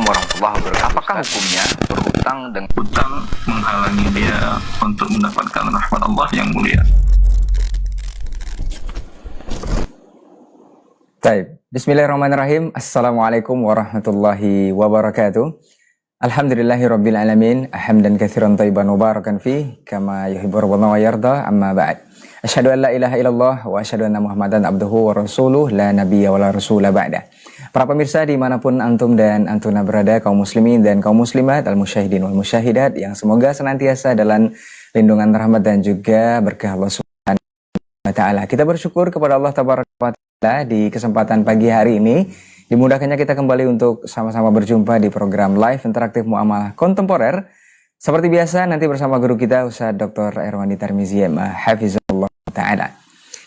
warahmatullahi wabarakatuh. Apakah hukumnya berhutang dengan Hutang menghalangi dia untuk mendapatkan rahmat Allah yang mulia. Baik, Bismillahirrahmanirrahim. Assalamualaikum warahmatullahi wabarakatuh. Alhamdulillahirabbil alamin, hamdan katsiran thayyiban mubarakan fi kama yuhibbu rabbuna wa yarda, amma ba'd. Asyhadu an la ilaha illallah wa asyhadu anna Muhammadan abduhu wa rasuluh, la nabiyya wa la rasula ba'da. Para pemirsa dimanapun antum dan antuna berada, kaum muslimin dan kaum muslimat, al-musyahidin wal musyahidat, yang semoga senantiasa dalam lindungan rahmat dan juga berkah Allah Subhanahu wa taala. Kita bersyukur kepada Allah tabaraka wa taala di kesempatan pagi hari ini dimudahkannya kita kembali untuk sama-sama berjumpa di program live interaktif muamalah kontemporer. Seperti biasa nanti bersama guru kita Ustaz Dr. Erwandi Tarmizi hafizahullah taala.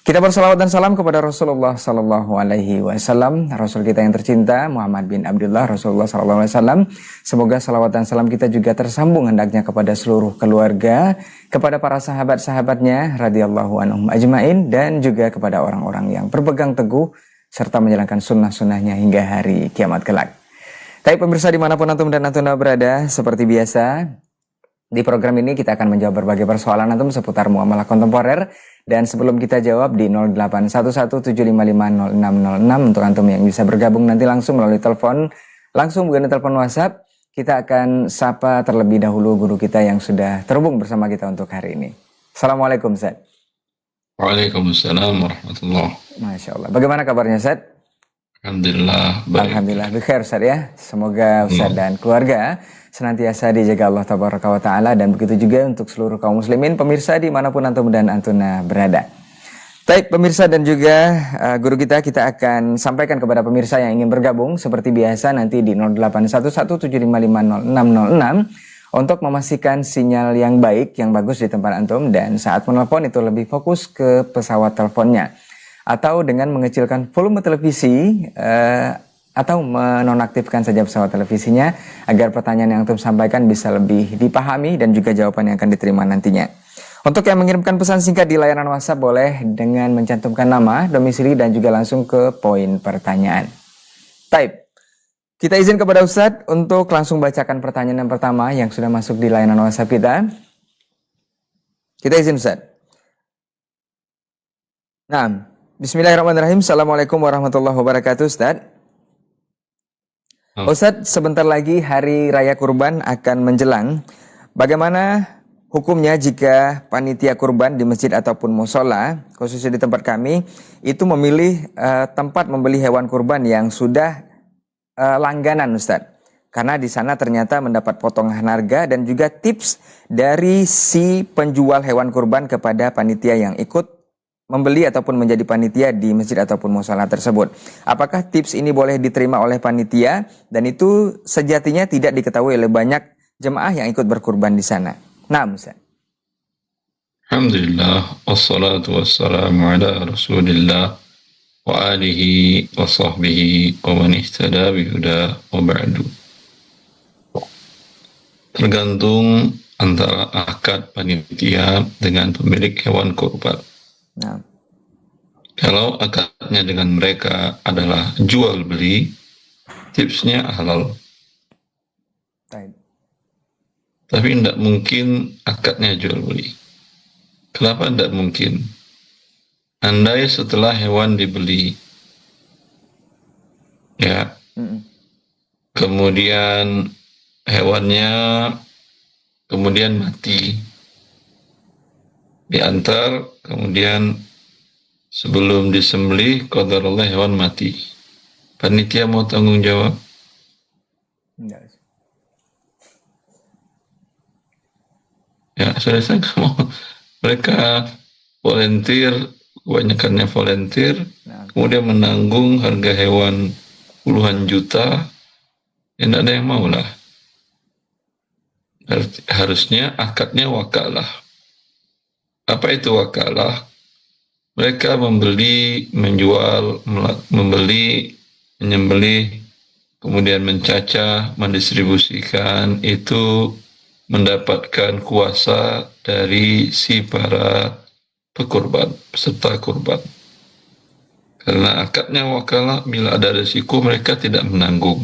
Kita bersalawat dan salam kepada Rasulullah sallallahu alaihi wasallam, Rasul kita yang tercinta Muhammad bin Abdullah Rasulullah sallallahu alaihi wasallam. Semoga salawat dan salam kita juga tersambung hendaknya kepada seluruh keluarga, kepada para sahabat-sahabatnya radhiyallahu anhum ajmain, dan juga kepada orang-orang yang berpegang teguh serta menjalankan sunnah-sunnahnya hingga hari kiamat kelak. Tapi pemirsa dimanapun antum dan antuna berada, seperti biasa di program ini kita akan menjawab berbagai persoalan antum seputar muamalah kontemporer. Dan sebelum kita jawab di 0811755066 untuk antum yang bisa bergabung nanti langsung melalui telepon, langsung bukan telepon WhatsApp, kita akan sapa terlebih dahulu guru kita yang sudah terhubung bersama kita untuk hari ini. Assalamualaikum Ustaz. Waalaikumsalam warahmatullahi. Masya Allah. Bagaimana kabarnya Ustaz? Alhamdulillah baik. Alhamdulillah bikhair Ustaz ya. Semoga Ustaz dan keluarga senantiasa dijaga Allah tabaraka wa ta'ala, dan begitu juga untuk seluruh kaum muslimin pemirsa dimanapun antum dan antuna berada. Baik pemirsa dan juga guru kita akan sampaikan kepada pemirsa yang ingin bergabung seperti biasa nanti di 0811755066 untuk memastikan sinyal yang baik, yang bagus di tempat antum, dan saat menelpon itu lebih fokus ke pesawat teleponnya atau dengan mengecilkan volume televisi atau menonaktifkan saja pesawat televisinya agar pertanyaan yang antum sampaikan bisa lebih dipahami dan juga jawaban yang akan diterima nantinya. Untuk yang mengirimkan pesan singkat di layanan WhatsApp boleh dengan mencantumkan nama, domisili, dan juga langsung ke poin pertanyaan. Baik, kita izin kepada Ustadz untuk langsung bacakan pertanyaan yang pertama yang sudah masuk di layanan WhatsApp kita. Kita izin Ustadz. Nah, bismillahirrahmanirrahim. Assalamualaikum warahmatullahi wabarakatuh Ustadz. Ustadz, sebentar lagi hari raya kurban akan menjelang. Bagaimana hukumnya jika panitia kurban di masjid ataupun musola, khususnya di tempat kami, itu memilih tempat membeli hewan kurban yang sudah langganan Ustadz? Karena di sana ternyata mendapat potongan harga dan juga tips dari si penjual hewan kurban kepada panitia yang ikut membeli ataupun menjadi panitia di masjid ataupun musola tersebut. Apakah tips ini boleh diterima oleh panitia dan itu sejatinya tidak diketahui oleh banyak jemaah yang ikut berkurban di sana? Nah, Ustaz. Alhamdulillah wassalatu wassalamu ala Rasulillah wa alihi wa sahbihi wa man ihtada bihuda wa ba'du. Tergantung antara akad panitia dengan pemilik hewan kurban. Nah. Kalau akadnya dengan mereka adalah jual beli, tipsnya halal. Baik. Tapi tidak mungkin akadnya jual beli. Kenapa tidak mungkin? Andai setelah hewan dibeli, ya, kemudian hewannya kemudian mati, diantar, kemudian sebelum disembelih qadarullah hewan mati, panitia mau tanggung jawab? Enggak. Ya, saya mau. Mereka volunteer, kebanyakannya volunteer, kemudian menanggung harga hewan puluhan juta, ya tidak ada yang mau lah. Harusnya akadnya wakalah. Apa itu wakalah? Mereka membeli, menjual, membeli, menyembelih, kemudian mencacah, mendistribusikan, itu mendapatkan kuasa dari si para pekurban, peserta kurban. Karena akadnya wakalah, bila ada risiko mereka tidak menanggung.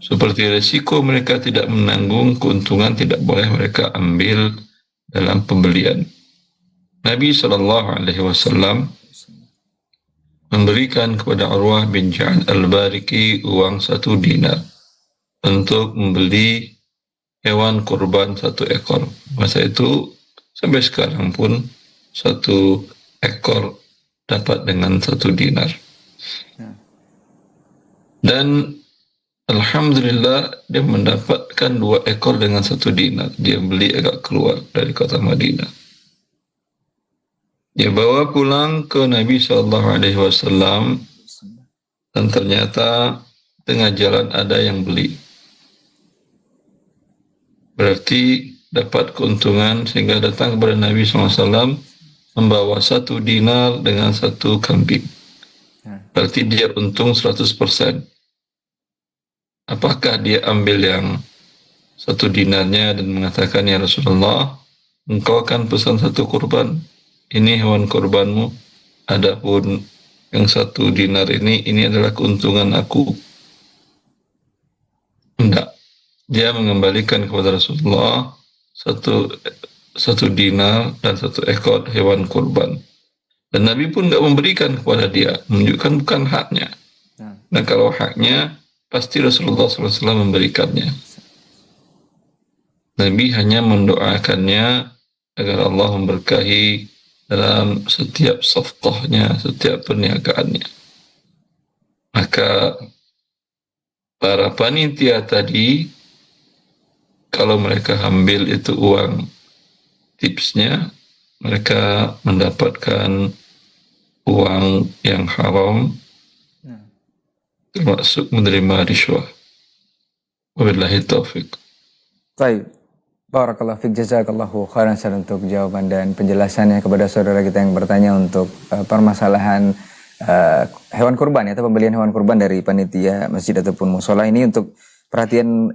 Seperti resiko mereka tidak menanggung, keuntungan tidak boleh mereka ambil dalam pembelian. Nabi SAW memberikan kepada Urwah bin Ja'ad al-Bariki uang 1 dinar untuk membeli hewan kurban 1 ekor. Masa itu sampai sekarang pun 1 ekor dapat dengan 1 dinar. Dan alhamdulillah dia mendapatkan 2 ekor dengan 1 dinar. Dia beli agak keluar dari kota Madinah. Dia bawa pulang ke Nabi SAW dan ternyata tengah jalan ada yang beli. Berarti dapat keuntungan sehingga datang kepada Nabi SAW membawa 1 dinar dengan 1 kambing. Berarti dia untung 100%. Apakah dia ambil yang 1 dinarnya dan mengatakan, ya Rasulullah, engkau akan pesan 1 kurban, ini hewan kurbanmu, adapun yang 1 dinar ini adalah keuntungan aku. Tidak. Dia mengembalikan kepada Rasulullah 1 dinar dan 1 ekor hewan kurban. Dan Nabi pun tidak memberikan kepada dia, menunjukkan bukan haknya. Dan kalau haknya, pasti Rasulullah SAW memberikannya. Nabi hanya mendoakannya agar Allah memberkahi dalam setiap safqahnya, setiap perniagaannya. Maka para panitia tadi, kalau mereka ambil itu uang tipsnya, mereka mendapatkan uang yang haram, termasuk menerima riswah. Wabillahi taufiq. Baik. Barakallahu fiik, jazakallahu khairan untuk jawaban dan penjelasannya kepada saudara kita yang bertanya untuk permasalahan hewan kurban atau pembelian hewan kurban dari panitia masjid ataupun musola ini, untuk perhatian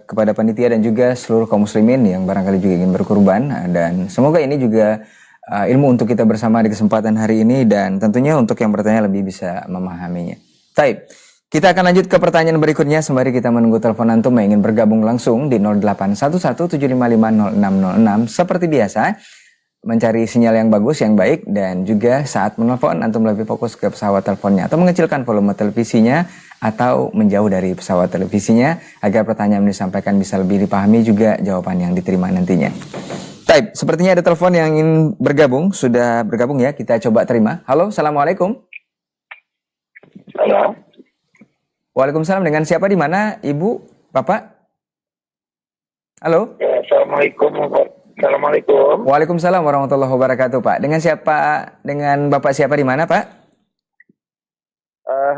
kepada panitia dan juga seluruh kaum muslimin yang barangkali juga ingin berkurban, dan semoga ini juga ilmu untuk kita bersama di kesempatan hari ini, dan tentunya untuk yang bertanya lebih bisa memahaminya. Baik. Kita akan lanjut ke pertanyaan berikutnya sembari kita menunggu telepon antum yang ingin bergabung langsung di 081175500606. Seperti biasa, mencari sinyal yang bagus, yang baik, dan juga saat menelpon antum lebih fokus ke pesawat teleponnya atau mengecilkan volume televisinya atau menjauh dari pesawat televisinya agar pertanyaan yang disampaikan bisa lebih dipahami, juga jawaban yang diterima nantinya. Baik, sepertinya ada telepon yang ingin bergabung, sudah bergabung ya, kita coba terima. Halo, Assalamualaikum. Halo. Waalaikumsalam, dengan siapa, di mana, Ibu, Bapak? Halo? Ya, Assalamualaikum. Assalamualaikum. Waalaikumsalam warahmatullahi wabarakatuh, Pak. Dengan siapa, dengan Bapak siapa, di mana, Pak?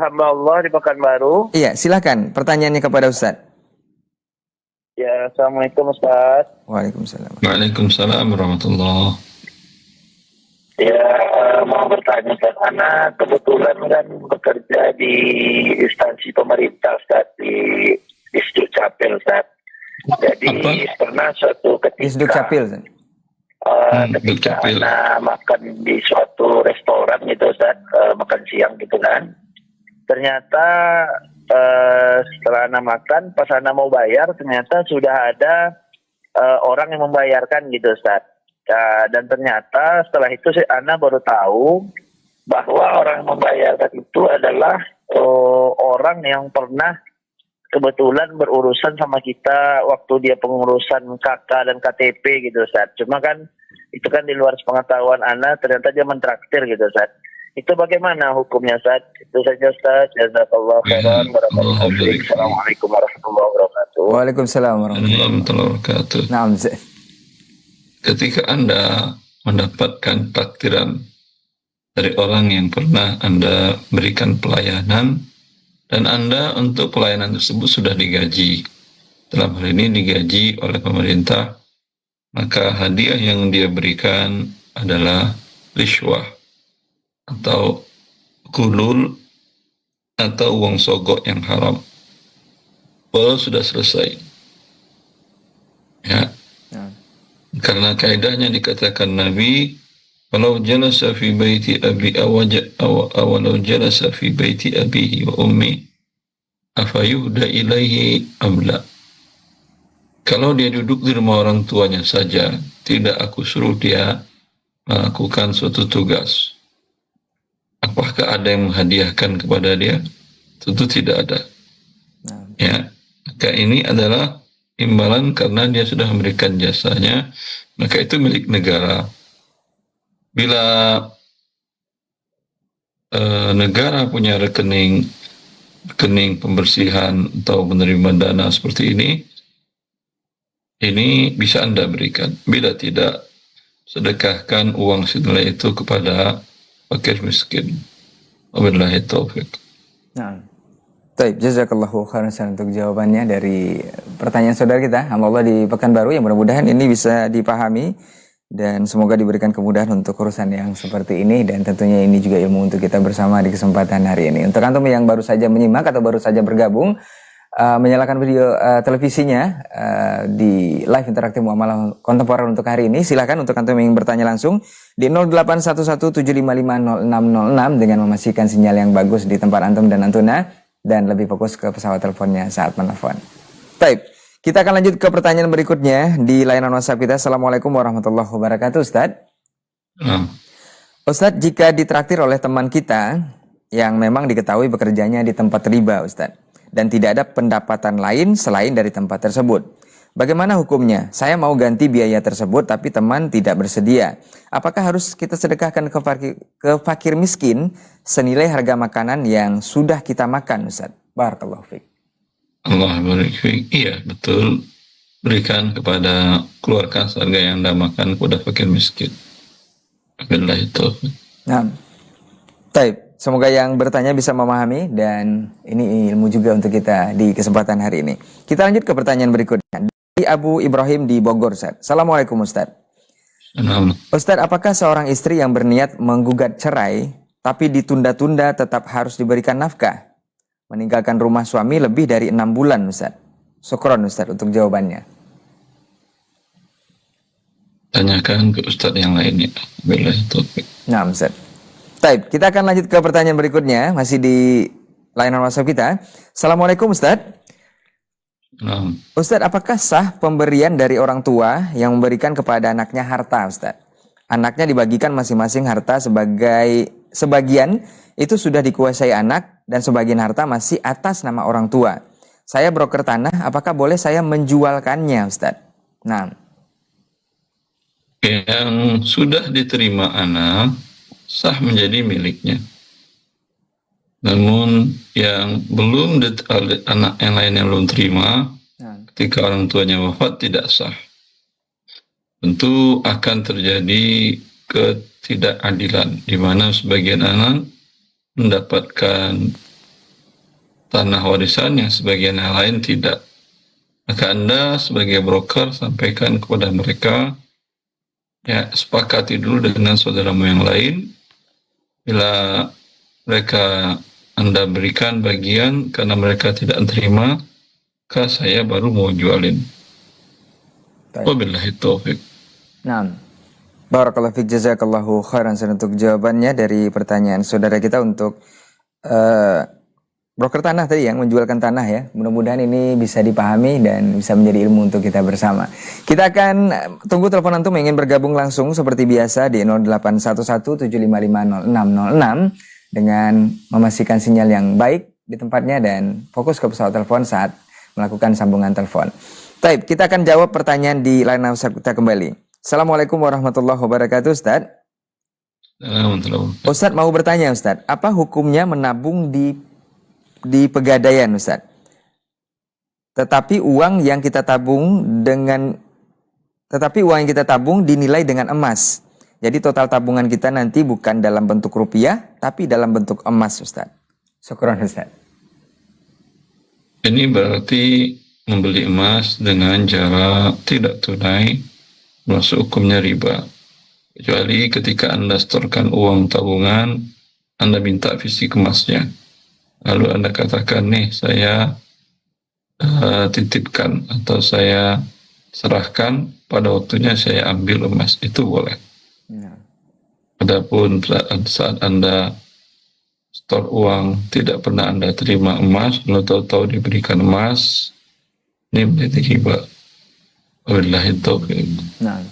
Hamba Allah di Pekanbaru. Iya, silakan pertanyaannya kepada Ustaz. Ya, Assalamualaikum Ustaz. Waalaikumsalam. Waalaikumsalam warahmatullahi. Ya, mau bertanya Ustaz, anak kebetulan kan bekerja di instansi pemerintah Ustaz, di Disduk Capil Ustaz. Jadi pernah suatu ketika Disduk Capil, Ustaz. Ketika anak makan di suatu restoran gitu Ustaz, makan siang gitu kan. Ternyata setelah anak makan, pas anak mau bayar, ternyata sudah ada orang yang membayarkan gitu Ustaz. Dan ternyata setelah itu anak baru tahu bahwa orang yang membayarkan itu adalah orang yang pernah kebetulan berurusan sama kita waktu dia pengurusan KK dan KTP gitu Ustaz. Cuma kan itu kan di luar pengetahuan anak, ternyata dia mentraktir gitu Ustaz. Itu bagaimana hukumnya Ustaz? Itu saja Ustaz. Jazakallahu khairan. Assalamualaikum warahmatullahi wabarakatuh. Waalaikumsalam warahmatullahi wabarakatuh. Naam. Ketika Anda mendapatkan takdiran dari orang yang pernah Anda berikan pelayanan, dan Anda untuk pelayanan tersebut sudah digaji, dalam hal ini digaji oleh pemerintah, maka hadiah yang dia berikan adalah riswah atau kulul atau uang sogok yang haram, walau sudah selesai. Ya. Karena kaidahnya dikatakan Nabi, walau jalasa fi baiti abi awalau jalasa fi baiti abihi wa ummi afayuhda ilaihi amla. Kalau dia duduk di rumah orang tuanya saja, tidak aku suruh dia melakukan suatu tugas, apakah ada yang menghadiahkan kepada dia? Tentu tidak ada. Ya, maka ini adalah imbalan karena dia sudah memberikan jasanya, maka itu milik negara. Bila negara punya rekening pembersihan atau menerima dana seperti ini bisa Anda berikan. Bila tidak, sedekahkan uang senilai itu kepada fakir miskin. Wabillahi taufiq. Nah, baik, jazakallahu khairan untuk jawabannya dari pertanyaan saudara kita, hamba Allah di Pekanbaru, yang mudah-mudahan ini bisa dipahami dan semoga diberikan kemudahan untuk urusan yang seperti ini, dan tentunya ini juga ilmu untuk kita bersama di kesempatan hari ini. Untuk antum yang baru saja menyimak atau baru saja bergabung, menyalakan video televisinya di live interaktif muamalah kontemporer untuk hari ini. Silakan untuk antum yang ingin bertanya langsung di 0811750606 dengan memastikan sinyal yang bagus di tempat antum dan antuna, dan lebih fokus ke pesawat teleponnya saat menelpon. Baik, kita akan lanjut ke pertanyaan berikutnya di layanan WhatsApp kita. Assalamualaikum warahmatullahi wabarakatuh, Ustadz. Ustadz, jika ditraktir oleh teman kita yang memang diketahui bekerjanya di tempat riba, Ustadz, dan tidak ada pendapatan lain selain dari tempat tersebut, bagaimana hukumnya? Saya mau ganti biaya tersebut tapi teman tidak bersedia. Apakah harus kita sedekahkan ke fakir miskin senilai harga makanan yang sudah kita makan, Ustaz? Barakallahu fiik. Allah barik fiik. Iya, betul. Berikan kepada, keluarkan seharga yang Anda makan kepada fakir miskin. Wabillahi taufiq. Nah, baik. Semoga yang bertanya bisa memahami, dan ini ilmu juga untuk kita di kesempatan hari ini. Kita lanjut ke pertanyaan berikutnya. Dari Abu Ibrahim di Bogor, Ustaz. Assalamualaikum, Ustaz. Ustaz, apakah seorang istri yang berniat menggugat cerai, tapi ditunda-tunda tetap harus diberikan nafkah? Meninggalkan rumah suami lebih dari 6 bulan, Ustaz. Syukron, Ustaz, untuk jawabannya. Tanyakan ke Ustaz yang lainnya. Wabillahi taufiq. Nah, Ustaz. Baik, kita akan lanjut ke pertanyaan berikutnya, masih di layanan WhatsApp kita. Assalamualaikum, Ustaz. Ustaz, apakah sah pemberian dari orang tua yang memberikan kepada anaknya harta, Ustaz? Anaknya dibagikan masing-masing harta sebagian itu sudah dikuasai anak, dan sebagian harta masih atas nama orang tua. Saya broker tanah, apakah boleh saya menjualkannya, Ustaz? Nah, yang sudah diterima anak sah menjadi miliknya. Namun yang belum anak yang lain yang belum terima, ketika orang tuanya wafat, tidak sah. Tentu akan terjadi ketidakadilan, di mana sebagian anak mendapatkan tanah warisan yang sebagian yang lain tidak. Maka Anda sebagai broker sampaikan kepada mereka, ya, sepakati dulu dengan saudaramu yang lain. Bila mereka Anda berikan bagian karena mereka tidak terima, maka saya baru mau jualin. Wabillahi taufiq. Nah, barakallahu fiik, jazakallahu khairan untuk jawabannya dari pertanyaan saudara kita untuk broker tanah tadi yang menjualkan tanah, ya. Mudah-mudahan ini bisa dipahami dan bisa menjadi ilmu untuk kita bersama. Kita akan tunggu telepon antum yang ingin bergabung langsung seperti biasa di 0811755606 dengan memastikan sinyal yang baik di tempatnya dan fokus ke pesawat telepon saat melakukan sambungan telepon. Baik, kita akan jawab pertanyaan di layanan WhatsApp kita kembali. Assalamualaikum warahmatullahi wabarakatuh, Ustaz. Ustaz mau bertanya, Ustaz, apa hukumnya menabung di Pegadaian, Ustaz? Tetapi uang yang kita tabung dinilai dengan emas. Jadi total tabungan kita nanti bukan dalam bentuk rupiah, tapi dalam bentuk emas, Ustaz. Syukran, Ustaz. Ini berarti membeli emas dengan cara tidak tunai, masuk hukumnya riba. Kecuali ketika Anda setorkan uang tabungan, Anda minta fisik emasnya. Lalu Anda katakan, nih saya titipkan atau saya serahkan, pada waktunya saya ambil emas, itu boleh. Adapun saat Anda store uang, tidak pernah Anda terima emas, lalu tahu-tahu diberikan emas, ini berarti riba. Wabillahi taufiq. Nah,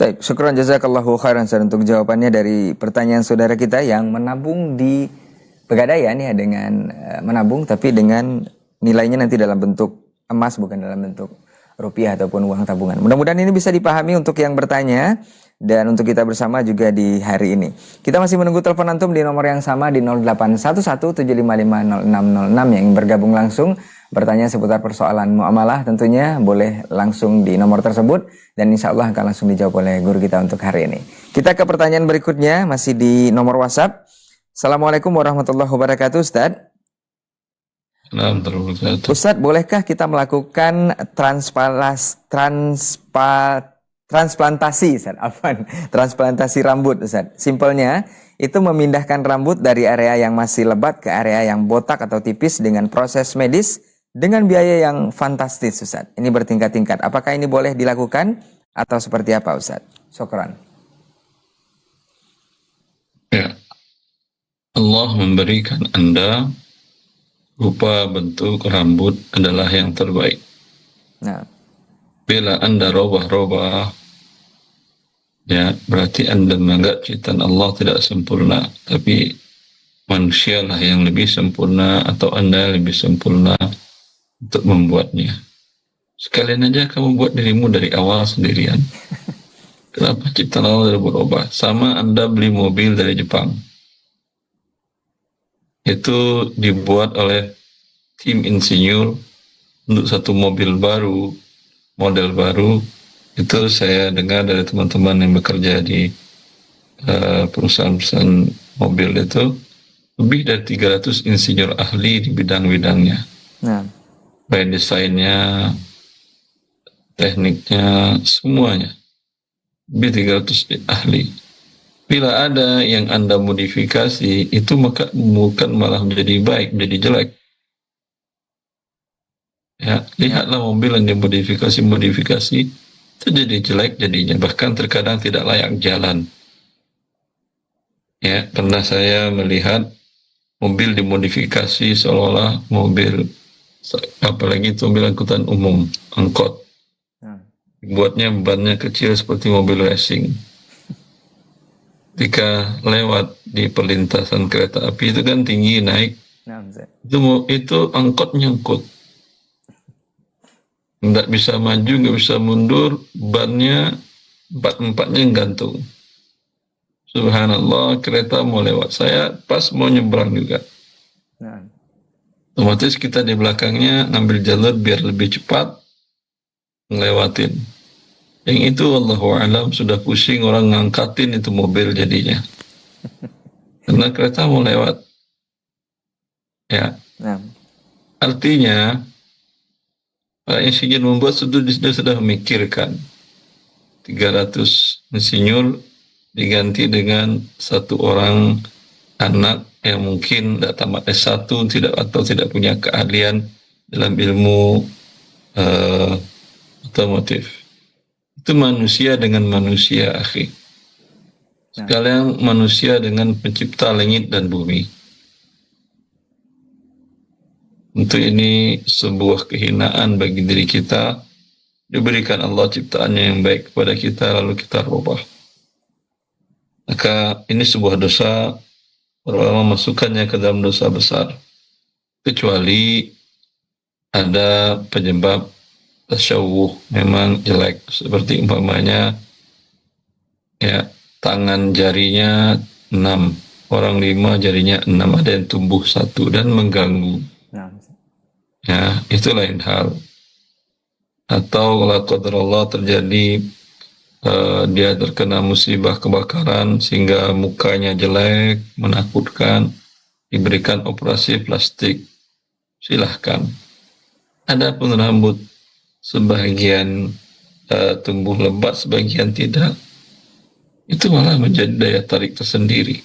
baik, syukran jazakallahu khairan Ustaz untuk jawabannya dari pertanyaan saudara kita yang menabung di Pegadaian ya, dengan menabung tapi dengan nilainya nanti dalam bentuk emas, bukan dalam bentuk rupiah ataupun uang tabungan. Mudah-mudahan ini bisa dipahami untuk yang bertanya dan untuk kita bersama juga di hari ini. Kita masih menunggu telepon antum di nomor yang sama di 081175500606 yang ingin bergabung langsung bertanya seputar persoalan muamalah, tentunya boleh langsung di nomor tersebut dan insya Allah akan langsung dijawab oleh guru kita untuk hari ini. Kita ke pertanyaan berikutnya, masih di nomor WhatsApp. Assalamualaikum warahmatullahi wabarakatuh, Ustaz. Ustaz, bolehkah kita melakukan transplantasi, Ustaz? Transplantasi rambut, Ustaz. Simpelnya, itu memindahkan rambut dari area yang masih lebat ke area yang botak atau tipis dengan proses medis dengan biaya yang fantastis, Ustaz. Ini bertingkat-tingkat. Apakah ini boleh dilakukan atau seperti apa, Ustaz? Syukran. Ya. Allah memberikan Anda rupa bentuk rambut adalah yang terbaik. Nah. Bila Anda robah-robah, ya berarti Anda menganggap ciptaan Allah tidak sempurna, tapi manusialah yang lebih sempurna atau Anda lebih sempurna untuk membuatnya. Sekalian aja kamu buat dirimu dari awal sendirian. Kenapa ciptaan Allah berubah? Sama Anda beli mobil dari Jepang. Itu dibuat oleh tim insinyur untuk satu mobil baru, model baru. Itu saya dengar dari teman-teman yang bekerja di perusahaan-perusahaan mobil itu, lebih dari 300 insinyur ahli di bidang-bidangnya. Nah. Baik desainnya, tekniknya, semuanya. Lebih 300 ahli. Bila ada yang Anda modifikasi, itu maka bukan malah menjadi baik, menjadi jelek. Ya, lihatlah mobil yang dimodifikasi, itu jadi jelek jadinya, bahkan terkadang tidak layak jalan. Ya, pernah saya melihat mobil dimodifikasi seolah-olah mobil, apalagi itu mobil angkutan umum, angkot. Buatnya bannya kecil seperti mobil racing. Ketika lewat di perlintasan kereta api itu kan tinggi naik, itu angkot nyangkut, nggak bisa maju, nggak bisa mundur, bannya empat-empatnya gantung. Subhanallah, kereta mau lewat, saya pas mau nyebrang juga. Otomatis kita di belakangnya ngambil jalur biar lebih cepat ngelewatin. Yang itu wallahu alam sudah pusing orang ngangkatin itu mobil jadinya. Karena kereta mau lewat. Ya. Artinya para insinyur membuat sudah memikirkan 300 insinyur diganti dengan satu orang anak yang mungkin tidak tamat S1 atau tidak punya keahlian dalam ilmu otomotif. Itu manusia dengan manusia, akhi. Sekalian manusia dengan pencipta langit dan bumi. Untuk ini sebuah kehinaan bagi diri kita. Diberikan Allah ciptaannya yang baik kepada kita, lalu kita rubah. Maka ini sebuah dosa, orang masukkannya ke dalam dosa besar. Kecuali ada penyebab tasyawuh, memang jelek, seperti umpamanya ya tangan jarinya 6, orang 5 jarinya 6, ada yang tumbuh 1 dan mengganggu. Ya, itu lain hal. Atau kalau qadarullah terjadi dia terkena musibah kebakaran sehingga mukanya jelek, menakutkan, diberikan operasi plastik, silahkan. Adapun rambut sebagian tumbuh lebat, sebagian tidak, itu malah menjadi daya tarik tersendiri.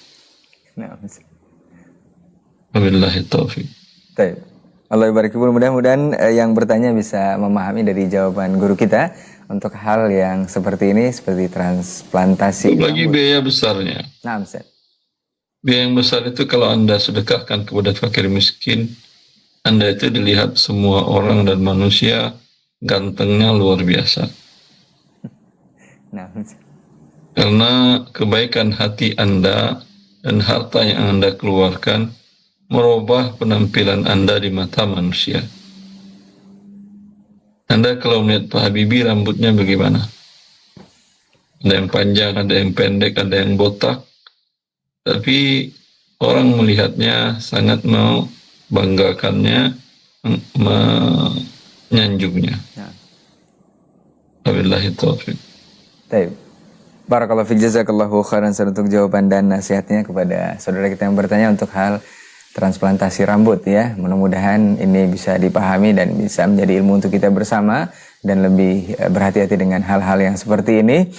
Wabillahi taufiq. Baik. Allah barik. Mudah-mudahan yang bertanya bisa memahami dari jawaban guru kita untuk hal yang seperti ini, seperti transplantasi. Lagi biaya besarnya. Nah, Ustaz. Biaya yang besar itu kalau Anda sedekahkan kepada fakir miskin, Anda itu dilihat semua orang dan manusia gantengnya luar biasa. Nah, Karena kebaikan hati Anda dan harta yang Anda keluarkan merubah penampilan Anda di mata manusia. Anda kalau melihat Pak Habibie rambutnya bagaimana? Ada yang panjang, ada yang pendek, ada yang botak. Tapi orang melihatnya sangat membanggakannya, menyanjungnya. nah. Wabillahi taufiq. Baik. Barakallahu fiik, jazakallahu khairan untuk jawaban dan nasihatnya kepada saudara kita yang bertanya untuk hal transplantasi rambut ya. Mudah-mudahan ini bisa dipahami dan bisa menjadi ilmu untuk kita bersama dan lebih berhati-hati dengan hal-hal yang seperti ini.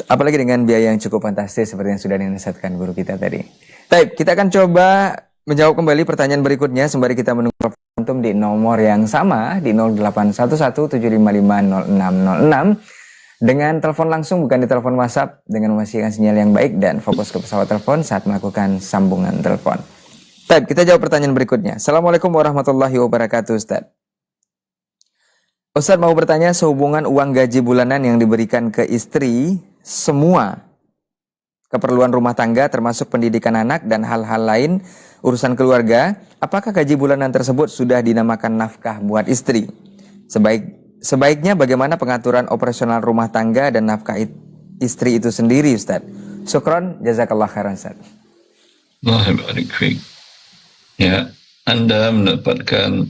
Apalagi dengan biaya yang cukup fantastis seperti yang sudah dinasihatkan guru kita tadi. Baik, kita akan coba menjawab kembali pertanyaan berikutnya sembari kita menunggu antum di nomor yang sama di 0811755606 dengan telepon langsung, bukan di telepon WhatsApp, dengan memastikan sinyal yang baik dan fokus ke pesawat telepon saat melakukan sambungan telepon. Baik, kita jawab pertanyaan berikutnya. Assalamualaikum warahmatullahi wabarakatuh, Ustaz. Ustaz mau bertanya, sehubungan uang gaji bulanan yang diberikan ke istri, semua keperluan rumah tangga termasuk pendidikan anak dan hal-hal lain urusan keluarga, apakah gaji bulanan tersebut sudah dinamakan nafkah buat istri? Sebaiknya bagaimana pengaturan operasional rumah tangga dan nafkah istri itu sendiri, Ustaz? Syukron, jazakallah khairan, Ustaz. Allah barik fiik. Ya, Anda mendapatkan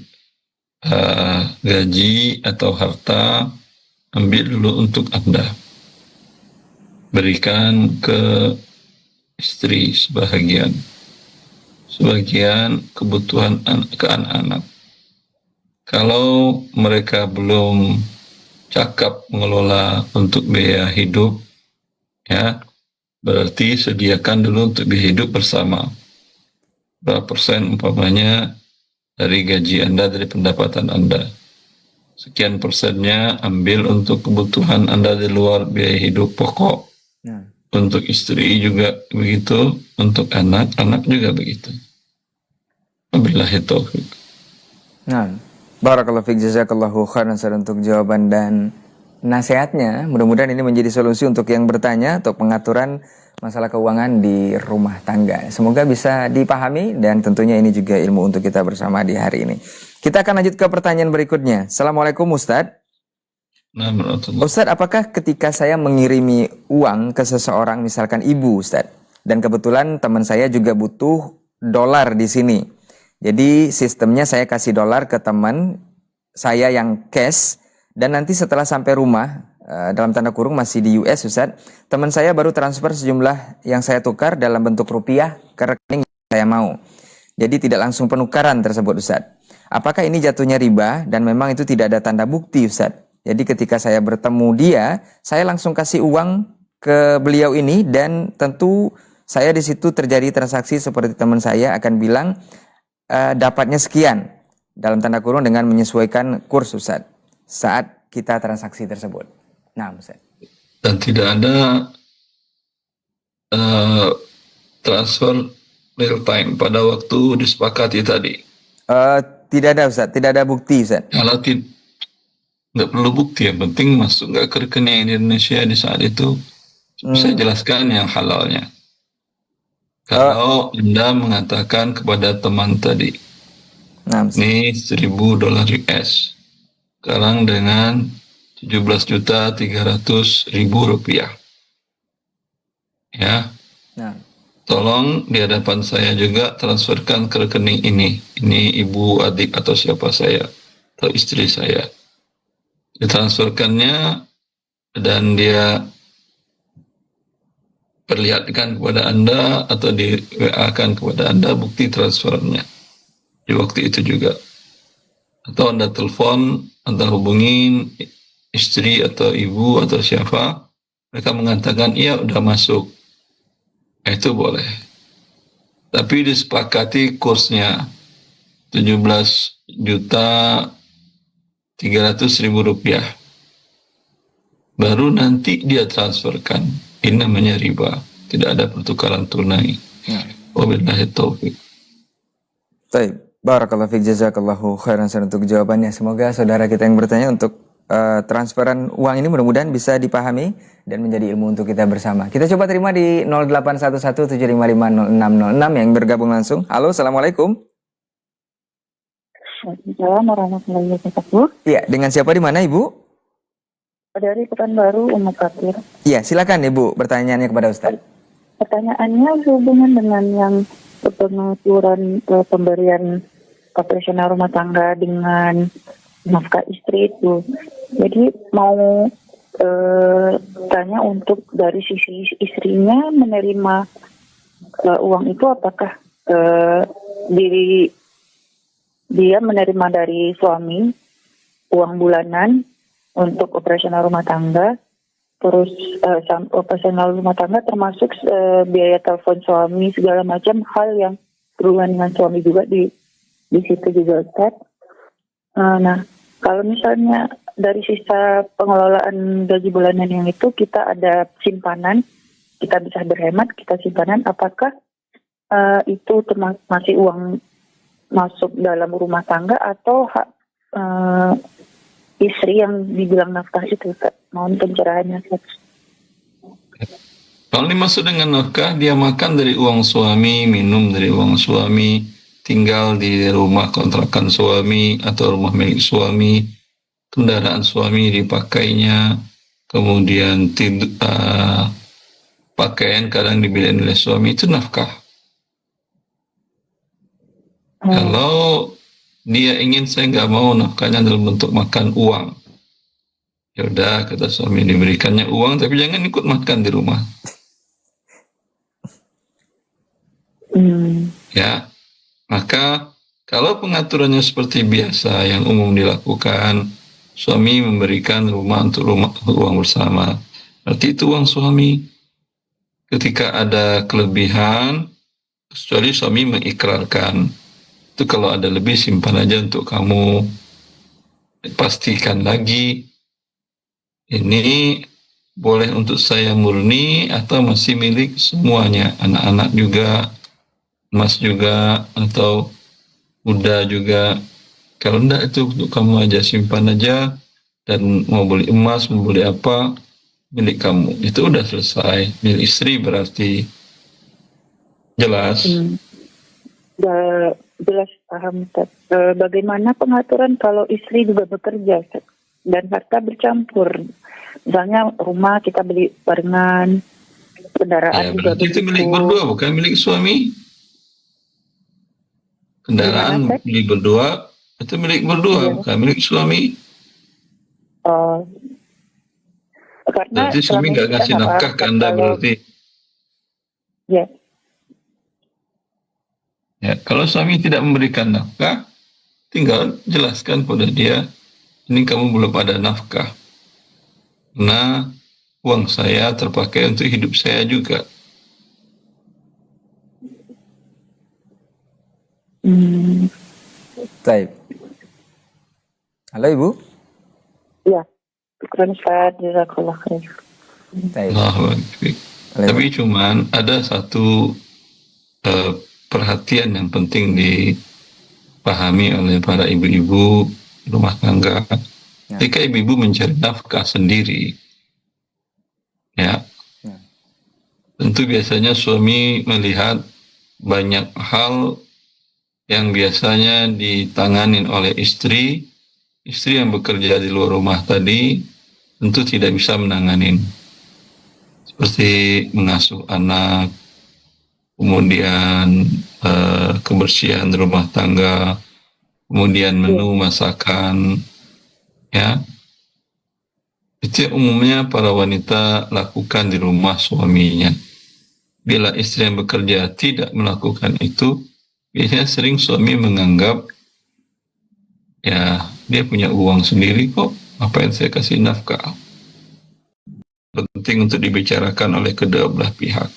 gaji atau harta, ambil dulu untuk Anda. Berikan ke istri sebagian kebutuhan ke anak-anak. Kalau mereka belum cakap mengelola untuk biaya hidup, ya, berarti sediakan dulu untuk biaya hidup bersama. Berapa persen umpamanya dari gaji Anda, dari pendapatan Anda. Sekian persennya ambil untuk kebutuhan Anda di luar biaya hidup pokok. Untuk istri juga begitu, untuk anak juga begitu. Wabillahi taufiq. Nah, barakallahu fiik, jazakallahu khairan untuk jawaban dan nasihatnya. Mudah-mudahan ini menjadi solusi untuk yang bertanya untuk pengaturan masalah keuangan di rumah tangga. Semoga bisa dipahami dan tentunya ini juga ilmu untuk kita bersama di hari ini. Kita akan lanjut ke pertanyaan berikutnya. Assalamualaikum Ustadz. Ustadz, apakah ketika saya mengirimi uang ke seseorang, misalkan ibu Ustadz, dan kebetulan teman saya juga butuh dolar di sini. Jadi sistemnya saya kasih dolar ke teman saya yang cash, dan nanti setelah sampai rumah, dalam tanda kurung masih di US Ustadz, teman saya baru transfer sejumlah yang saya tukar dalam bentuk rupiah ke rekening yang saya mau. Jadi tidak langsung penukaran tersebut Ustadz. Apakah ini jatuhnya riba dan memang itu tidak ada tanda bukti Ustadz? Jadi ketika saya bertemu dia, saya langsung kasih uang ke beliau ini dan tentu saya di situ terjadi transaksi seperti teman saya akan bilang dapatnya sekian dalam tanda kurung dengan menyesuaikan kurs Ustaz saat kita transaksi tersebut. Nah, Ustaz. Dan tidak ada transfer real time pada waktu disepakati tadi. Tidak ada Ustaz, tidak ada bukti Ustaz. Kalau nggak perlu bukti, yang penting masuk nggak ke rekening Indonesia di saat itu. Saya jelaskan yang halalnya. Kalau Anda mengatakan kepada teman tadi, ini $1.000 US, sekarang dengan 17.300.000 rupiah. Ya, tolong di hadapan saya juga transferkan ke rekening ini. Ini ibu, adik atau siapa saya atau istri saya. Ditransferkannya dan dia perlihatkan kepada Anda atau di WA-kan kepada Anda bukti transfernya di waktu itu juga. Atau Anda telepon, Anda hubungin istri atau ibu atau siapa, mereka mengatakan iya udah masuk, itu boleh. Tapi disepakati kursnya 17.300.000 rupiah. Baru nanti dia transferkan. Ini namanya riba. Tidak ada pertukaran tunai. Wabillahi taufiq. Baik, barakallahu fiik, jazakallahu khairan untuk jawabannya. Semoga saudara kita yang bertanya untuk transferan uang ini mudah-mudahan bisa dipahami dan menjadi ilmu untuk kita bersama. Kita coba terima di 0811755606 yang bergabung langsung. Halo, assalamualaikum. Waalaikumsalam warahmatullahi wabarakatuh. Iya, dengan siapa di mana Ibu? Dari Pekanbaru, Umat Fakir. Iya, silakan Ibu pertanyaannya kepada Ustaz. Pertanyaannya sehubungan dengan yang pengaturan pemberian operasional rumah tangga dengan nafkah istri itu. Jadi mau tanya untuk dari sisi istrinya menerima uang itu apakah dia menerima dari suami uang bulanan untuk operasional rumah tangga, terus operasional rumah tangga termasuk biaya telepon suami segala macam hal yang berhubungan dengan suami juga di situ juga Ustaz. Nah, kalau misalnya dari sisa pengelolaan gaji bulanan yang itu kita ada simpanan, kita bisa berhemat, kita simpanan, apakah itu masih uang masuk dalam rumah tangga atau hak istri yang dibilang nafkah itu? Mohon pencerahannya. Kalau dimaksud dengan nafkah, dia makan dari uang suami, minum dari uang suami, tinggal di rumah kontrakan suami atau rumah milik suami, kendaraan suami dipakainya, kemudian pakaian kadang dibeliin oleh suami, itu nafkah. Kalau dia ingin, saya nggak mau nafkahnya dalam bentuk makan uang, ya udah kata suami, diberikannya uang tapi jangan ikut makan di rumah. Ya, maka kalau pengaturannya seperti biasa yang umum dilakukan, suami memberikan rumah untuk uang bersama, berarti itu uang suami. Ketika ada kelebihan, kecuali suami mengikrarkan, itu kalau ada lebih simpan aja untuk kamu. Pastikan lagi, ini boleh untuk saya murni atau masih milik semuanya, anak-anak juga, emas juga, atau kuda juga. Kalau enggak, itu untuk kamu aja, simpan aja, dan mau beli emas, mau beli apa, milik kamu. Itu udah selesai, milik istri berarti. Jelas? Jelas, paham. Bagaimana pengaturan kalau istri juga bekerja dan harta bercampur? Misalnya rumah kita beli barengan, kendaraan juga begitu. Itu milik berdua, bukan milik suami. Kendaraan beli berdua, itu milik berdua, bukan milik suami. Karena berarti suami nggak ngasih nafkah ke Anda berarti. Ya. Ya, kalau suami tidak memberikan nafkah, tinggal jelaskan pada dia, ini kamu belum ada nafkah. Nah, uang saya terpakai untuk hidup saya juga. Baik. Halo Ibu. Ya, syukran Ustaz, jazakallah khair. Tapi cuman ada satu perhatian yang penting dipahami oleh para ibu-ibu rumah tangga. Ketika ibu-ibu mencari nafkah sendiri, ya, tentu biasanya suami melihat banyak hal yang biasanya ditanganin oleh istri yang bekerja di luar rumah tadi tentu tidak bisa menanganin, seperti mengasuh anak, kemudian kebersihan rumah tangga, kemudian menu masakan, ya, itu umumnya para wanita lakukan di rumah suaminya. Bila istri yang bekerja tidak melakukan itu, biasanya sering suami menganggap, ya, dia punya uang sendiri kok, ngapain saya kasih nafkah? Penting untuk dibicarakan oleh kedua belah pihak.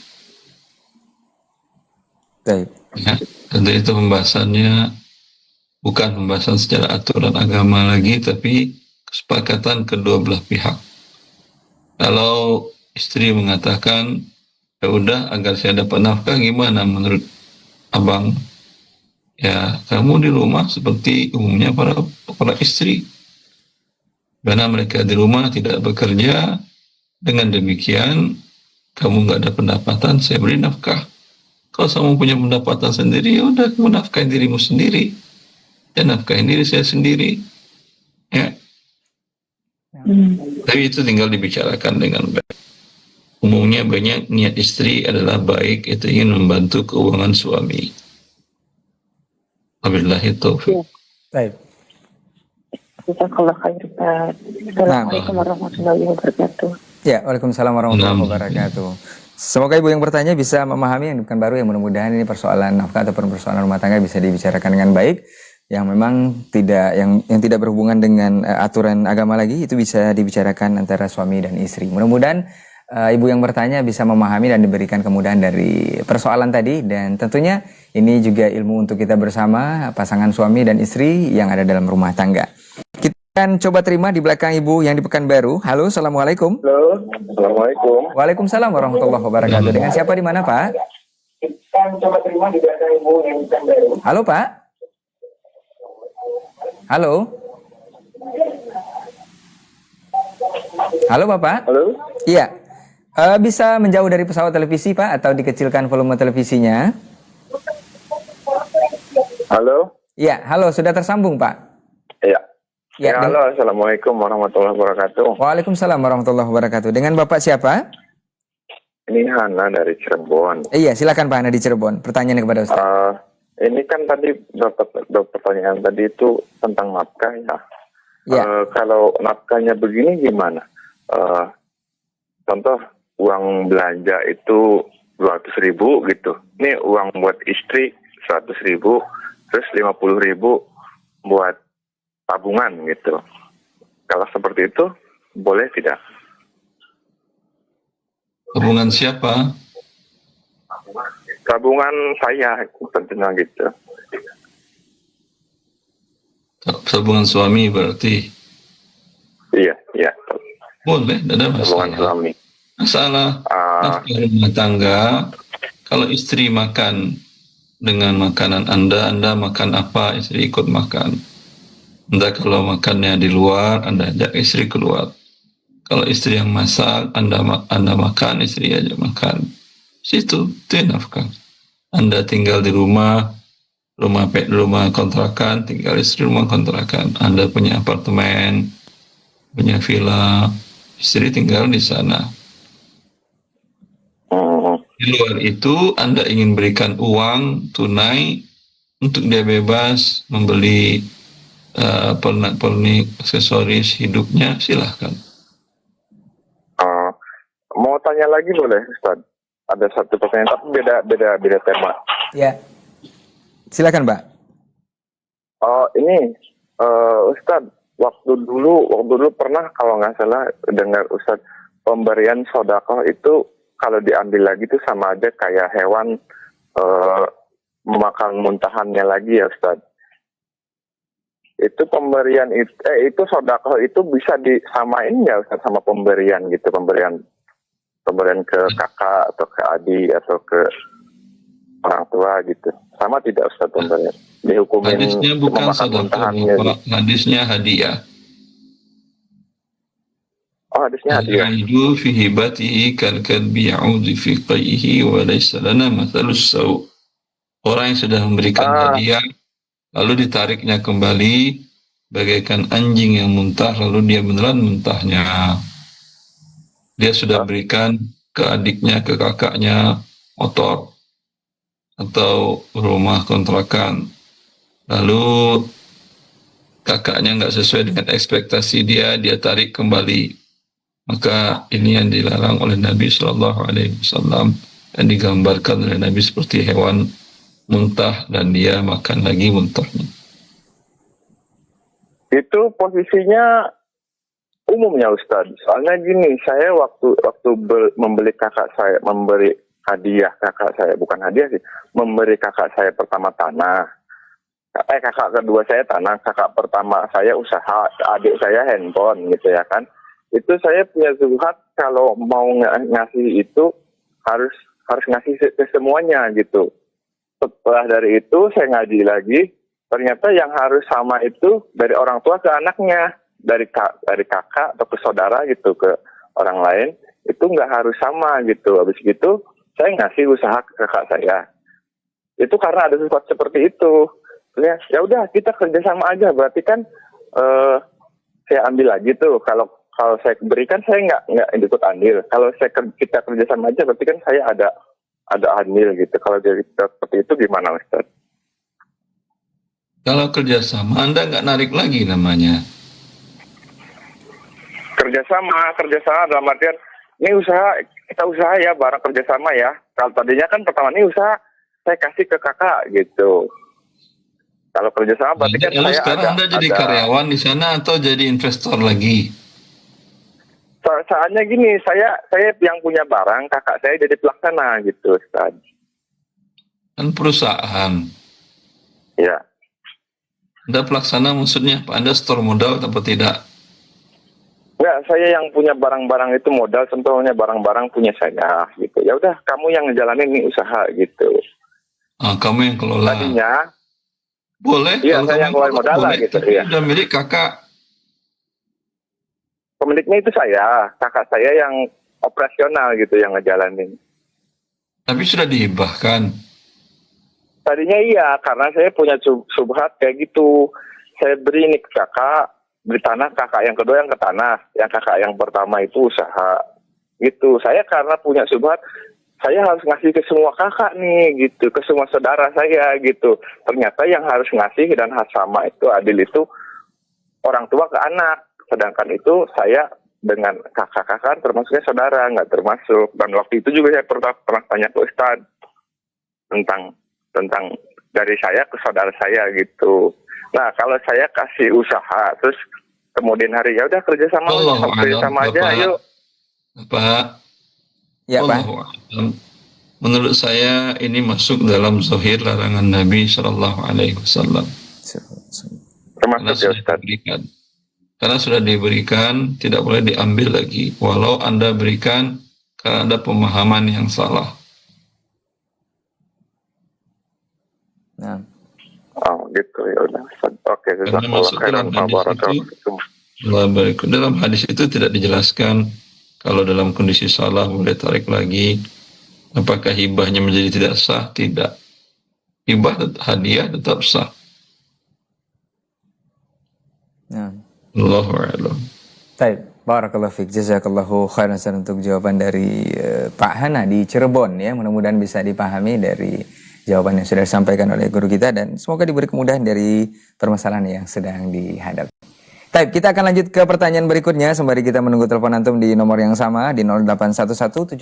Ya, tentu itu pembahasannya bukan pembahasan secara aturan agama lagi, tapi kesepakatan kedua belah pihak. Kalau istri mengatakan, ya udah, agar saya dapat nafkah, gimana menurut abang, ya kamu di rumah seperti umumnya para istri, karena mereka di rumah tidak bekerja. Dengan demikian kamu nggak ada pendapatan, saya beri nafkah. Kalau kamu punya pendapatan sendiri, ya udah kamu nafkahin dirimu sendiri, dan nafkahin diri saya sendiri, ya. Tapi itu tinggal dibicarakan dengan baik. Umumnya banyak niat istri adalah baik, itu ingin membantu keuangan suami. Wabillahi taufiq. Baik. Jazakallah khair, Ustaz. Assalamualaikum warahmatullahi wabarakatuh. Ya, waalaikumsalam warahmatullahi wabarakatuh. Semoga ibu yang bertanya bisa memahami yang bukan baru, yang mudah-mudahan ini persoalan nafkah ataupun persoalan rumah tangga bisa dibicarakan dengan baik, yang memang tidak yang tidak berhubungan dengan aturan agama lagi, itu bisa dibicarakan antara suami dan istri. Mudah-mudahan ibu yang bertanya bisa memahami dan diberikan kemudahan dari persoalan tadi, dan tentunya ini juga ilmu untuk kita bersama, pasangan suami dan istri yang ada dalam rumah tangga. Kita akan coba terima di belakang ibu yang di Pekanbaru. Halo, assalamualaikum. Halo, assalamualaikum. Waalaikumsalam warahmatullahi wabarakatuh. Dengan siapa di mana, Pak? Coba terima di belakang ibu yang di Pekanbaru. Halo, Pak. Halo. Halo, Bapak. Halo. Iya. Bisa menjauh dari pesawat televisi, Pak, atau dikecilkan volume televisinya? Halo. Iya, halo, sudah tersambung, Pak. Iya. Ya, Halo, assalamualaikum warahmatullahi wabarakatuh. Waalaikumsalam warahmatullahi wabarakatuh. Dengan Bapak siapa? Ini Hana dari Cirebon. Iya, silakan Pak Hana di Cirebon. Pertanyaannya kepada Ustaz. Ini kan tadi pertanyaan tadi itu tentang nafkah ya. Iya. Kalau nafkahnya begini gimana? Contoh uang belanja itu 200.000 gitu. Ini uang buat istri 100.000, terus 50.000 buat tabungan gitu. Kalau seperti itu boleh tidak? Tabungan siapa? Tabungan saya tentunya gitu. Tabungan suami berarti. Iya, iya. Boleh, tidak ada Tabungan masalah. suami. Masalah nafkah rumah tangga, kalau istri makan dengan makanan Anda makan apa, istri ikut makan. Anda kalau makannya di luar, Anda ajak istri keluar. Kalau istri yang masak, Anda makan, istri ajak makan. Situ, itu nafkah. Anda tinggal di rumah kontrakan, tinggal istri rumah kontrakan. Anda punya apartemen, punya villa, istri tinggal di sana. Di luar itu, Anda ingin berikan uang tunai untuk dia bebas membeli pernak-pernik aksesoris hidupnya, silahkan. Mau tanya lagi boleh, Ustaz? Ada satu pertanyaan tapi beda tema. Ya. Silakan, Pak. Ini Ustaz, waktu dulu pernah kalau nggak salah dengar Ustaz, pemberian sedekah itu kalau diambil lagi itu sama aja kayak hewan memakan muntahannya lagi ya, Ustaz. Itu pemberian itu sedekah itu bisa disamain nggak Ustaz sama pemberian gitu, pemberian ke kakak atau ke adik atau ke orang tua gitu, sama tidak Ustaz pemberian? Dihukumin Hadisnya bukan memakan sedekah, muntahannya gitu. hadisnya hadiah. Oh, hadisnya hadiah. Al-aidu fi hibatihi kal-kalbi ya'udhu fi qayhi wa laysa lana mathalus saw. Orang yang sudah memberikan hadiah lalu ditariknya kembali bagaikan anjing yang muntah lalu dia menelan muntahnya. Dia sudah berikan ke adiknya, ke kakaknya motor atau rumah kontrakan, lalu kakaknya nggak sesuai dengan ekspektasi dia tarik kembali, maka ini yang dilarang oleh Nabi Shallallahu Alaihi Wasallam dan digambarkan oleh Nabi seperti hewan muntah dan dia makan lagi muntahnya. Itu posisinya umumnya Ustaz. Soalnya gini, saya waktu memberi hadiah kakak saya, bukan hadiah sih, memberi kakak saya pertama tanah. Kakak kedua saya tanah, kakak pertama saya usaha, adik saya handphone gitu ya kan. Itu saya punya zuhad kalau mau ngasih itu harus ngasih ke semuanya gitu. setelah dari itu saya ngaji lagi, ternyata yang harus sama itu dari orang tua ke anaknya, dari kakak atau ke saudara gitu ke orang lain, itu nggak harus sama gitu. Habis gitu saya ngasih usaha ke kakak saya. Itu karena ada sesuatu seperti itu. Ya udah kita kerjasama aja, berarti kan saya ambil lagi tuh. Kalau saya berikan saya nggak ikut andil. Kalau kita kerjasama aja, berarti kan saya ada andil gitu. Kalau jadi seperti itu gimana Ustaz? Kalau kerjasama Anda nggak narik lagi namanya. Kerjasama dalam artian ini kita usaha ya, barang kerjasama ya. Kalau tadinya kan pertama ini usaha saya kasih ke kakak gitu. Kalau kerjasama berarti kan Lalu saya sekarang Anda jadi karyawan di sana atau jadi investor lagi? Saatnya gini, saya yang punya barang, kakak saya jadi pelaksana gitu, Ustaz. Kan perusahaan. Ya. Anda pelaksana maksudnya apa? Anda store modal atau tidak? Enggak, saya yang punya barang-barang itu modal, contohnya barang-barang punya saya gitu. Ya udah, kamu yang ngejalanin nih usaha gitu. Kamu yang kelola. Tadinya boleh. Iya, kalau saya yang keluar modal lah gitu. Tapi Ya. udah milik kakak. Pemiliknya itu saya, kakak saya yang operasional gitu, yang ngejalanin. Tapi sudah dihibahkan. Tadinya iya, karena saya punya subhat kayak gitu. Saya beri ini ke kakak, beri tanah, kakak yang kedua yang ke tanah, yang kakak yang pertama itu usaha. Gitu. Saya karena punya subhat, saya harus ngasih ke semua kakak nih, gitu, ke semua saudara saya gitu. Ternyata yang harus ngasih dan sama itu adil itu orang tua ke anak. Sedangkan itu saya dengan kakak-kakak termasuknya saudara, nggak termasuk. Dan waktu itu juga saya pernah tanya ke Ustadz tentang dari saya ke saudara saya gitu. Nah kalau saya kasih usaha, terus kemudian hari ya udah kerjasama aja, ayo. Pak. Ya Pak. Menurut saya ini masuk dalam zahir larangan Nabi Shallallahu Alaihi Wasallam. Termasuk ya Ustadz. Karena sudah diberikan, tidak boleh diambil lagi. Walau Anda berikan karena ada pemahaman yang salah. Nah. Oh gitu ya udah. Oke, Karena masuk dalam hadis itu tidak dijelaskan kalau dalam kondisi salah boleh tarik lagi. Apakah hibahnya menjadi tidak sah? Tidak. Hibah hadiah tetap sah. Nah. Allahu a'lam. Baik, barakallahu fiik, jazakallahu khairan untuk jawaban dari Pak Hana di Cirebon ya. Mudah-mudahan bisa dipahami dari jawaban yang sudah disampaikan oleh guru kita dan semoga diberi kemudahan dari permasalahan yang sedang dihadapi. Baik, kita akan lanjut ke pertanyaan berikutnya sembari kita menunggu telepon antum di nomor yang sama di 0811755606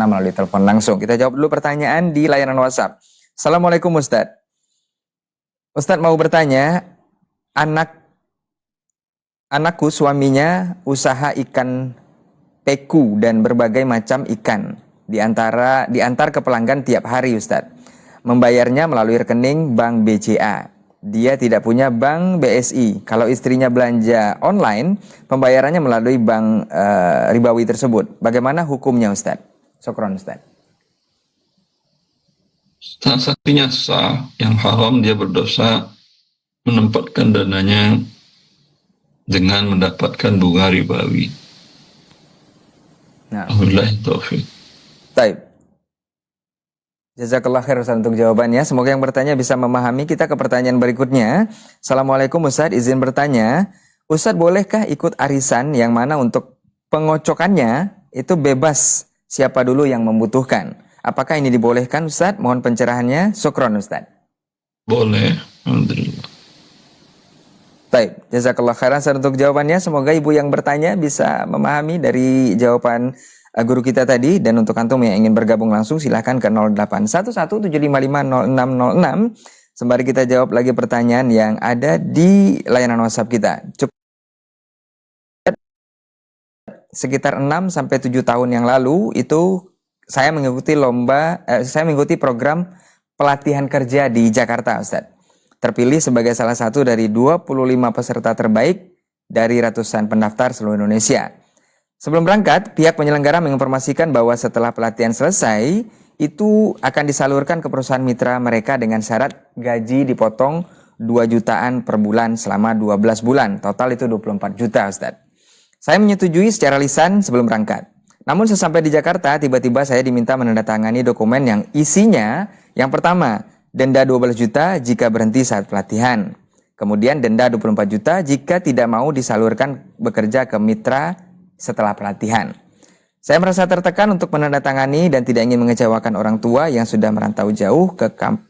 melalui telepon langsung. Kita jawab dulu pertanyaan di layanan WhatsApp. Assalamualaikum Ustadz. Ustadz mau bertanya, anakku suaminya usaha ikan peku dan berbagai macam ikan diantar ke pelanggan tiap hari Ustadz. Membayarnya melalui rekening bank BCA. Dia tidak punya bank BSI. Kalau istrinya belanja online, pembayarannya melalui bank ribawi tersebut. Bagaimana hukumnya Ustadz? Syukron Ustadz. Transaksinya sah, yang haram dia berdosa menempatkan dananya dengan mendapatkan bunga ribawi. Nah. Wabillahi taufik. Baik. Jazakallah khair Ustaz untuk jawabannya. Semoga yang bertanya bisa memahami. Kita ke pertanyaan berikutnya. Assalamualaikum Ustaz, izin bertanya. Ustaz bolehkah ikut arisan yang mana untuk pengocokannya itu bebas siapa dulu yang membutuhkan? Apakah ini dibolehkan Ustaz? Mohon pencerahannya. Syukron Ustaz. Boleh. Alhamdulillah. Baik, jazakallah khairan untuk jawabannya. Semoga ibu yang bertanya bisa memahami dari jawaban guru kita tadi. Dan untuk antum yang ingin bergabung langsung silahkan ke 0811755606. Sembari kita jawab lagi pertanyaan yang ada di layanan WhatsApp kita. Cukup sekitar 6-7 tahun yang lalu itu saya mengikuti program pelatihan kerja di Jakarta Ustaz. Terpilih sebagai salah satu dari 25 peserta terbaik dari ratusan pendaftar seluruh Indonesia. Sebelum berangkat, pihak penyelenggara menginformasikan bahwa setelah pelatihan selesai, itu akan disalurkan ke perusahaan mitra mereka dengan syarat gaji dipotong 2 jutaan per bulan selama 12 bulan. Total itu 24 juta, Ustadz. Saya menyetujui secara lisan sebelum berangkat. Namun sesampai di Jakarta, tiba-tiba saya diminta menandatangani dokumen yang isinya, yang pertama, denda 12 juta jika berhenti saat pelatihan. Kemudian denda 24 juta jika tidak mau disalurkan bekerja ke mitra setelah pelatihan. Saya merasa tertekan untuk menandatangani dan tidak ingin mengecewakan orang tua yang sudah merantau jauh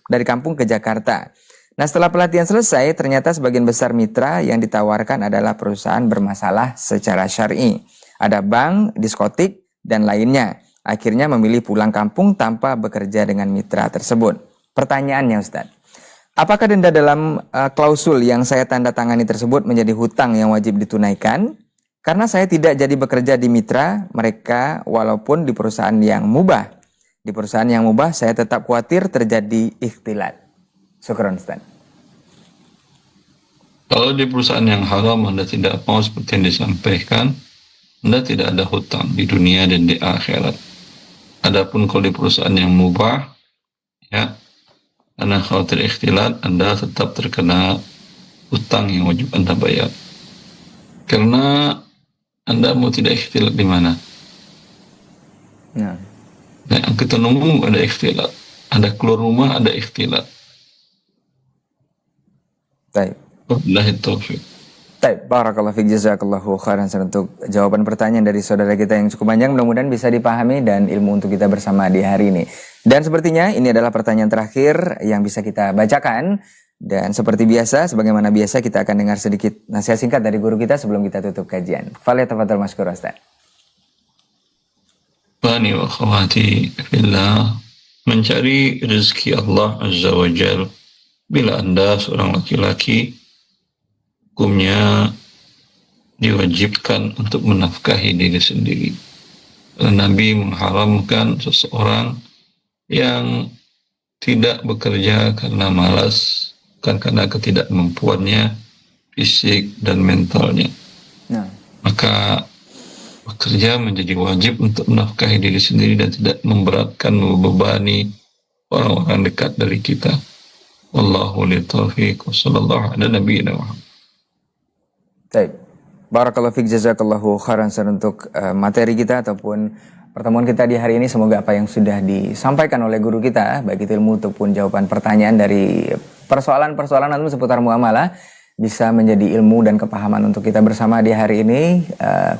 dari kampung ke Jakarta. Nah, setelah pelatihan selesai, ternyata sebagian besar mitra yang ditawarkan adalah perusahaan bermasalah secara syar'i. Ada bank, diskotik, dan lainnya. Akhirnya memilih pulang kampung tanpa bekerja dengan mitra tersebut. Pertanyaannya, Ustadz, apakah denda dalam klausul yang saya tanda tangani tersebut menjadi hutang yang wajib ditunaikan? Karena saya tidak jadi bekerja di mitra mereka walaupun di perusahaan yang mubah. Di perusahaan yang mubah saya tetap khawatir terjadi ikhtilat. Syukran, Ustaz. Kalau di perusahaan yang haram Anda tidak mau seperti yang disampaikan, Anda tidak ada hutang di dunia dan di akhirat. Adapun kalau di perusahaan yang mubah, ya, karena khawatir ikhtilat, Anda tetap terkena hutang yang wajib Anda bayar. Karena Anda mau tidak ikhtilat di mana? Nah, Angkutan umum ada ikhtilat, ada keluar rumah ada ikhtilat. baik. Wabillahi taufiq. Baik, barakallahu fiik, jazakallahu khairan untuk jawaban pertanyaan dari saudara kita yang cukup panjang. Mudah-mudahan bisa dipahami dan ilmu untuk kita bersama di hari ini. Dan sepertinya ini adalah pertanyaan terakhir yang bisa kita bacakan. Dan seperti biasa, sebagaimana biasa kita akan dengar sedikit nasihat singkat dari guru kita sebelum kita tutup kajian. Falyatafadhal mashkur, Ustaz. Bani wa akhwati fillah, mencari rezeki Allah Azza wa Jal. Bila Anda seorang laki-laki, hukumnya diwajibkan untuk menafkahi diri sendiri. Karena Nabi mengharamkan seseorang yang tidak bekerja karena malas, bukan karena ketidakmampuannya fisik dan mentalnya. Nah, Maka bekerja menjadi wajib untuk menafkahi diri sendiri dan tidak memberatkan, membebani orang-orang dekat dari kita. Wallahu li taufiq wa sallallahu ala nabiyyina Muhammad. baik. Barakallahu fiik, jazakallahu khairan untuk materi kita ataupun pertemuan kita di hari ini. Semoga apa yang sudah disampaikan oleh guru kita, baik itu ilmu ataupun jawaban pertanyaan dari persoalan-persoalan antum seputar muamalah, bisa menjadi ilmu dan kepahaman untuk kita bersama di hari ini,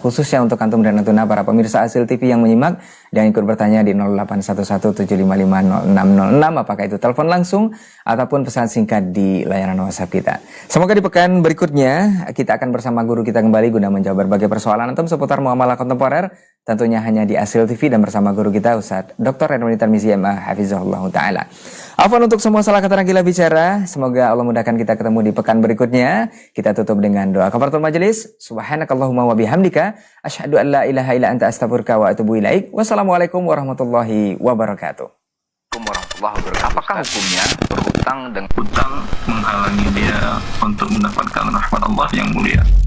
khususnya untuk antum dan antuna para pemirsa Asil TV yang menyimak dan ikut bertanya di 0811755606, apakah itu telepon langsung ataupun pesan singkat di layanan WhatsApp kita. Semoga di pekan berikutnya kita akan bersama guru kita kembali guna menjawab berbagai persoalan antum seputar muamalah kontemporer, tentunya hanya di Asil TV dan bersama guru kita Ustaz Dr. Redmani Tarmizi MA Hafizahullah Ta'ala. Afwan untuk semua salah kata dan gila bicara. Semoga Allah mudahkan kita ketemu di pekan berikutnya. Kita tutup dengan doa kafaratul majelis. Subhanakallahumma wa bihamdika asyhadu an la ilaha illa anta astaghfiruka wa atubu ilaik. Wassalamualaikum warahmatullahi wabarakatuh. warahmatullahi wabarakatuh. Apakah hukumnya berhutang dengan Hutang menghalangi dia untuk mendapatkan rahmat Allah yang mulia.